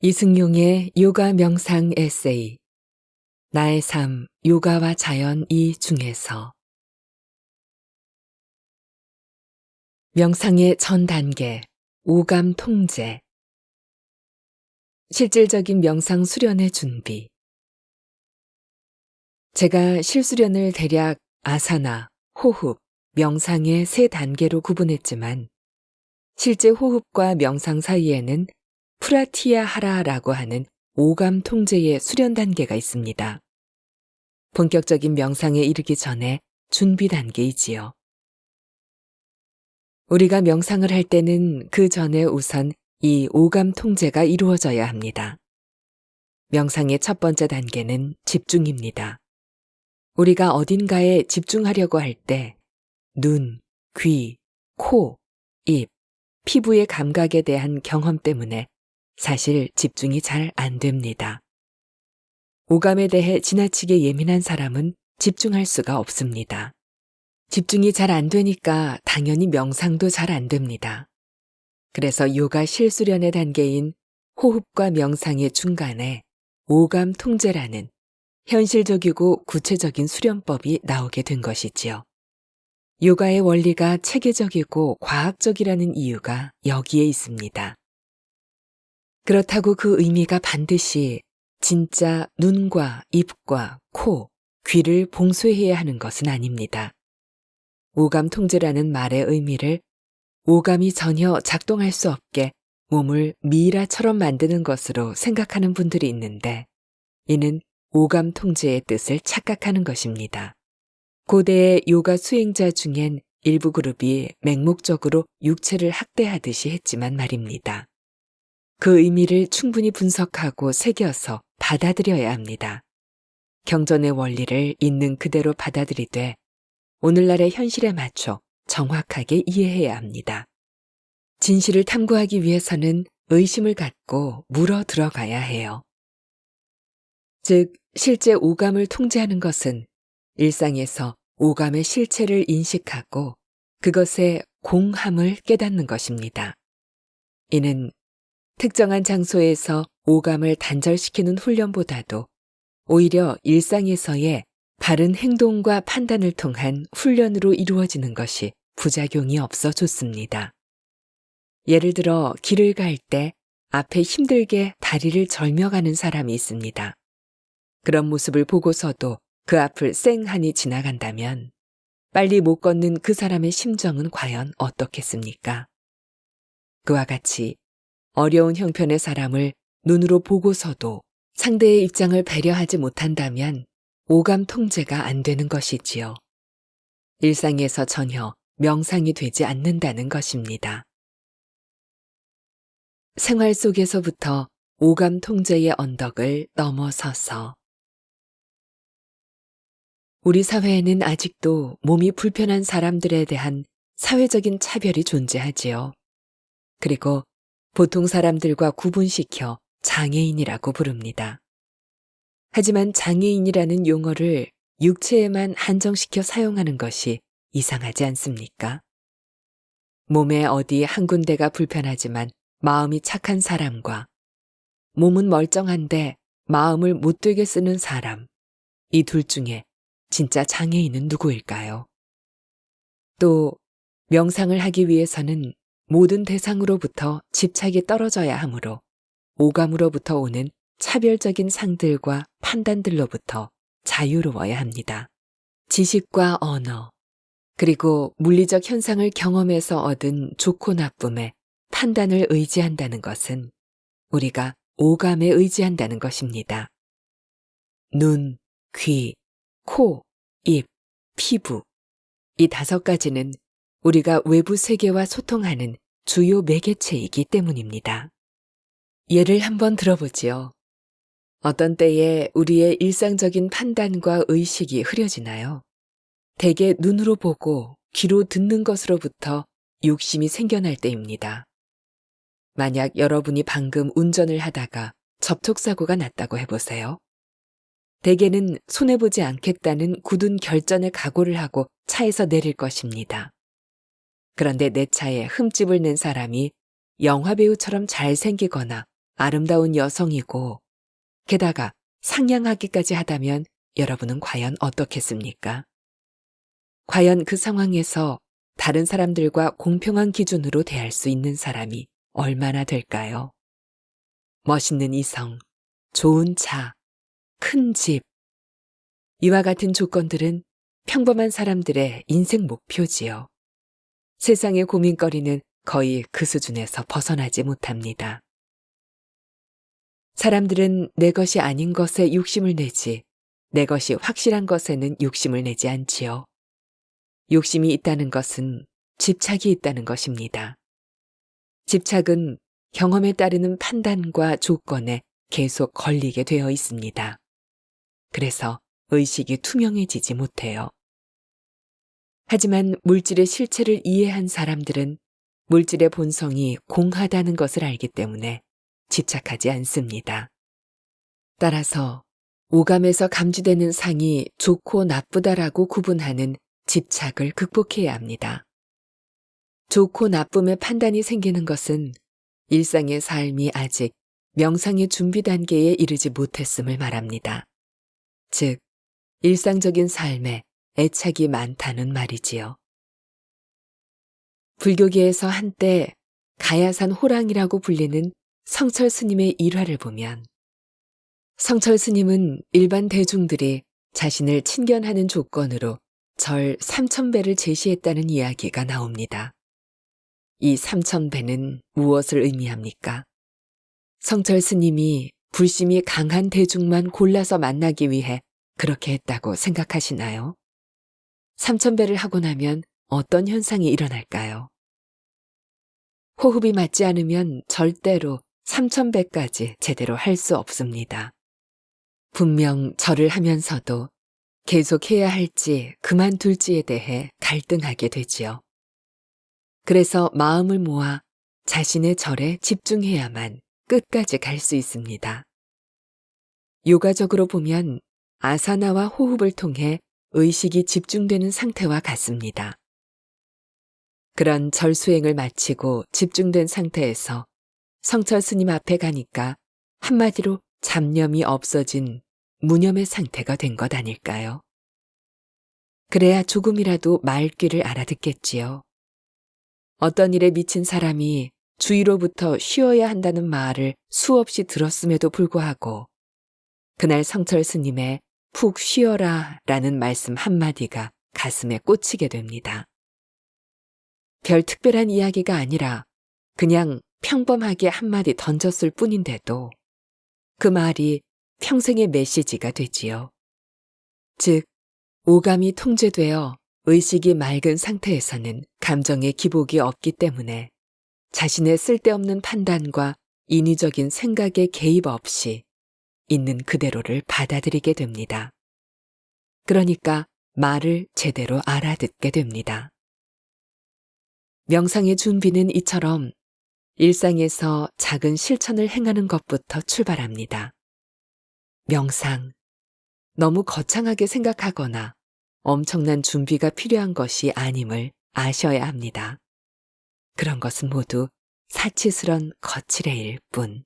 이승용의 요가 명상 에세이 나의 삶, 요가와 자연 이 중에서 명상의 전 단계, 오감 통제 실질적인 명상 수련의 준비 제가 실수련을 대략 아사나, 호흡, 명상의 세 단계로 구분했지만 실제 호흡과 명상 사이에는 프라티아하라라고 하는 오감 통제의 수련 단계가 있습니다. 본격적인 명상에 이르기 전에 준비 단계이지요. 우리가 명상을 할 때는 그 전에 우선 이 오감 통제가 이루어져야 합니다. 명상의 첫 번째 단계는 집중입니다. 우리가 어딘가에 집중하려고 할 때 눈, 귀, 코, 입, 피부의 감각에 대한 경험 때문에 사실 집중이 잘 안 됩니다. 오감에 대해 지나치게 예민한 사람은 집중할 수가 없습니다. 집중이 잘 안 되니까 당연히 명상도 잘 안 됩니다. 그래서 요가 실수련의 단계인 호흡과 명상의 중간에 오감 통제라는 현실적이고 구체적인 수련법이 나오게 된 것이지요. 요가의 원리가 체계적이고 과학적이라는 이유가 여기에 있습니다. 그렇다고 그 의미가 반드시 진짜 눈과 입과 코, 귀를 봉쇄해야 하는 것은 아닙니다. 오감 통제라는 말의 의미를 오감이 전혀 작동할 수 없게 몸을 미이라처럼 만드는 것으로 생각하는 분들이 있는데 이는 오감 통제의 뜻을 착각하는 것입니다. 고대의 요가 수행자 중엔 일부 그룹이 맹목적으로 육체를 학대하듯이 했지만 말입니다. 그 의미를 충분히 분석하고 새겨서 받아들여야 합니다. 경전의 원리를 있는 그대로 받아들이되 오늘날의 현실에 맞춰 정확하게 이해해야 합니다. 진실을 탐구하기 위해서는 의심을 갖고 물어 들어가야 해요. 즉, 실제 오감을 통제하는 것은 일상에서 오감의 실체를 인식하고 그것의 공함을 깨닫는 것입니다. 이는 특정한 장소에서 오감을 단절시키는 훈련보다도 오히려 일상에서의 바른 행동과 판단을 통한 훈련으로 이루어지는 것이 부작용이 없어 좋습니다. 예를 들어 길을 갈 때 앞에 힘들게 다리를 절며가는 사람이 있습니다. 그런 모습을 보고서도 그 앞을 쌩하니 지나간다면 빨리 못 걷는 그 사람의 심정은 과연 어떻겠습니까? 그와 같이 어려운 형편의 사람을 눈으로 보고서도 상대의 입장을 배려하지 못한다면 오감 통제가 안 되는 것이지요. 일상에서 전혀 명상이 되지 않는다는 것입니다. 생활 속에서부터 오감 통제의 언덕을 넘어서서 우리 사회에는 아직도 몸이 불편한 사람들에 대한 사회적인 차별이 존재하지요. 그리고 보통 사람들과 구분시켜 장애인이라고 부릅니다. 하지만 장애인이라는 용어를 육체에만 한정시켜 사용하는 것이 이상하지 않습니까? 몸에 어디 한 군데가 불편하지만 마음이 착한 사람과 몸은 멀쩡한데 마음을 못되게 쓰는 사람, 이 둘 중에 진짜 장애인은 누구일까요? 또 명상을 하기 위해서는 모든 대상으로부터 집착이 떨어져야 하므로 오감으로부터 오는 차별적인 상들과 판단들로부터 자유로워야 합니다. 지식과 언어, 그리고 물리적 현상을 경험해서 얻은 좋고 나쁨의 판단을 의지한다는 것은 우리가 오감에 의지한다는 것입니다. 눈, 귀, 코, 입, 피부, 이 5가지는 우리가 외부 세계와 소통하는 주요 매개체이기 때문입니다. 예를 한번 들어보지요. 어떤 때에 우리의 일상적인 판단과 의식이 흐려지나요? 대개 눈으로 보고 귀로 듣는 것으로부터 욕심이 생겨날 때입니다. 만약 여러분이 방금 운전을 하다가 접촉사고가 났다고 해보세요. 대개는 손해보지 않겠다는 굳은 결전의 각오를 하고 차에서 내릴 것입니다. 그런데 내 차에 흠집을 낸 사람이 영화배우처럼 잘생기거나 아름다운 여성이고 게다가 상냥하기까지 하다면 여러분은 과연 어떻겠습니까? 과연 그 상황에서 다른 사람들과 공평한 기준으로 대할 수 있는 사람이 얼마나 될까요? 멋있는 이성, 좋은 차, 큰 집. 이와 같은 조건들은 평범한 사람들의 인생 목표지요. 세상의 고민거리는 거의 그 수준에서 벗어나지 못합니다. 사람들은 내 것이 아닌 것에 욕심을 내지 내 것이 확실한 것에는 욕심을 내지 않지요. 욕심이 있다는 것은 집착이 있다는 것입니다. 집착은 경험에 따르는 판단과 조건에 계속 걸리게 되어 있습니다. 그래서 의식이 투명해지지 못해요. 하지만 물질의 실체를 이해한 사람들은 물질의 본성이 공하다는 것을 알기 때문에 집착하지 않습니다. 따라서 오감에서 감지되는 상이 좋고 나쁘다라고 구분하는 집착을 극복해야 합니다. 좋고 나쁨의 판단이 생기는 것은 일상의 삶이 아직 명상의 준비 단계에 이르지 못했음을 말합니다. 즉, 일상적인 삶에 애착이 많다는 말이지요. 불교계에서 한때 가야산 호랑이라고 불리는 성철 스님의 일화를 보면 성철 스님은 일반 대중들이 자신을 친견하는 조건으로 절 3000배를 제시했다는 이야기가 나옵니다. 이 3000배는 무엇을 의미합니까? 성철 스님이 불심이 강한 대중만 골라서 만나기 위해 그렇게 했다고 생각하시나요? 3000배를 하고 나면 어떤 현상이 일어날까요? 호흡이 맞지 않으면 절대로 3000배까지 제대로 할 수 없습니다. 분명 절을 하면서도 계속해야 할지 그만둘지에 대해 갈등하게 되지요. 그래서 마음을 모아 자신의 절에 집중해야만 끝까지 갈 수 있습니다. 요가적으로 보면 아사나와 호흡을 통해 의식이 집중되는 상태와 같습니다. 그런 절 수행을 마치고 집중된 상태에서 성철 스님 앞에 가니까 한마디로 잡념이 없어진 무념의 상태가 된 것 아닐까요? 그래야 조금이라도 말귀를 알아듣겠지요. 어떤 일에 미친 사람이 주위로부터 쉬어야 한다는 말을 수없이 들었음에도 불구하고 그날 성철 스님의 푹 쉬어라 라는 말씀 한마디가 가슴에 꽂히게 됩니다. 별 특별한 이야기가 아니라 그냥 평범하게 한마디 던졌을 뿐인데도 그 말이 평생의 메시지가 되지요. 즉, 오감이 통제되어 의식이 맑은 상태에서는 감정의 기복이 없기 때문에 자신의 쓸데없는 판단과 인위적인 생각의 개입 없이 있는 그대로를 받아들이게 됩니다. 그러니까 말을 제대로 알아듣게 됩니다. 명상의 준비는 이처럼 일상에서 작은 실천을 행하는 것부터 출발합니다. 명상, 너무 거창하게 생각하거나 엄청난 준비가 필요한 것이 아님을 아셔야 합니다. 그런 것은 모두 사치스런 거칠애일 뿐.